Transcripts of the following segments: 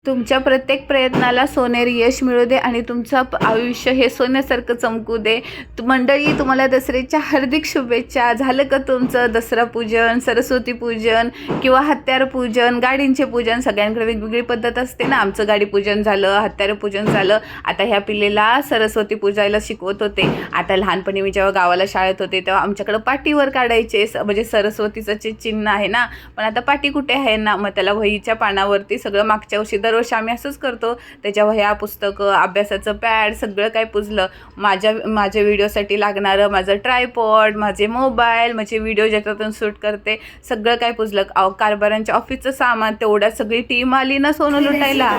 तुमच्या प्रत्येक प्रयत्नाला सोनेरी यश मिळू दे आणि तुमचं आयुष्य हे सोन्यासारखं चमकू दे। मंडळी, तुम्हाला दसऱ्याच्या हार्दिक शुभेच्छा। झालं का तुमचं दसरा पूजन, सरस्वती पूजन किंवा हत्यार पूजन, गाडींचे पूजन? सगळ्यांकडे वेगवेगळी पद्धत असते ना। आमचं गाडी पूजन झालं, हत्यार पूजन झालं। आता ह्या पिल्लेला सरस्वती पूजायला शिकवत होते। आता लहानपणी मी जेव्हा गावाला शाळेत होते तेव्हा आमच्याकडे पाटीवर काढायचे, म्हणजे सरस्वतीचं चिन्ह आहे ना, पण आता पाटी कुठे आहे ना, मग त्याला वहीच्या पानावरती सगळं मागच्या वर्षी दरवर्षी आम्ही असंच करतो, त्याच्या वह्या, पुस्तकं, अभ्यासाचं पॅड सगळं काय पुजलं। माझ्या व्हिडिओसाठी लागणारं माझं ट्रायपॉड, माझे मोबाईल, माझे व्हिडिओ ज्याच्यातून शूट करते सगळं काय पुजलं। कारभारांच्या ऑफिसचं सामान, तेवढ्यात सगळी टीम आली ना सोनं लुटायला।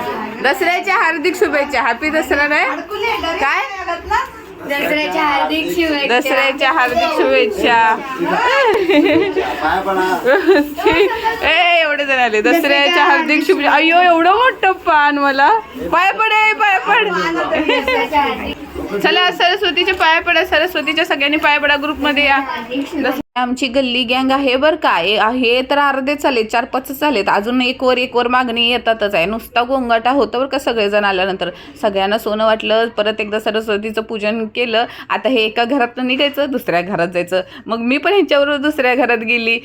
दसऱ्याच्या हार्दिक शुभेच्छा। हॅपी दसरा नाही काय? दसऱ्याच्या हार्दिक शुभेच्छा। दसऱ्याच्या हार्दिक शुभेच्छा। एवढे जण आले। दसऱ्याच्या हार्दिक शुभेच्छा। अय्यो, एवढं मोठं पान, मला पाय पडे, पाय पड। चला सरस्वतीच्या पाया पडा, सरस्वतीच्या सगळ्यांनी पाया पडा, ग्रुपमध्ये या। आमची गल्ली गँग आहे बरं का। हे तर अर्धे चाले, 4-5 चालेत, अजून एक वर मागणी येतातच आहे। नुसता गोंगाटा होतं बरं का सगळेजण आल्यानंतर। सगळ्यांना सोनं वाटलं, परत एकदा सरस्वतीचं पूजन केलं। आता हे एका घरातून निघायचं, दुसऱ्या घरात जायचं। मग मी पण ह्यांच्याबरोबर दुसऱ्या घरात गेली,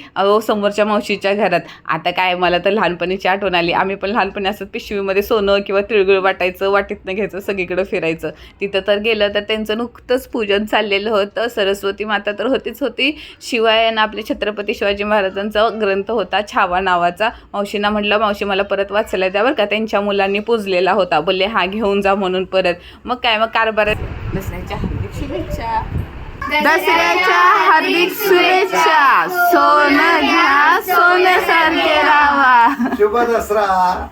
समोरच्या मावशीच्या घरात। आता काय, मला तर लहानपणीची आठवण आली। आम्ही पण लहानपणी असं पिशवीमध्ये सोनं किंवा तिळगुळ वाटायचं, वाटीतनं घ्यायचं, सगळीकडे फिरायचं। तिथं तर गेलं तर त्यांचं नुकतंच पूजन चाललेलं होतं। सरस्वती माता तर होतीच होती, शिवाय ना आपले छत्रपती शिवाजी महाराजांचा ग्रंथ होता छावा नावाचा। मावशींना म्हटलं, मावशी मला परत वाचायला द्या बरं का, त्यांच्या मुलांनी पुजलेला होता। बोलले हा घेऊन जा म्हणून परत। मग काय, मग कारभार। दसऱ्याच्या हार्दिक शुभेच्छा। दसऱ्याच्या हार्दिक शुभेच्छा। सोनं घ्या, सोन्यासारखे राहा। शुभ दसरा।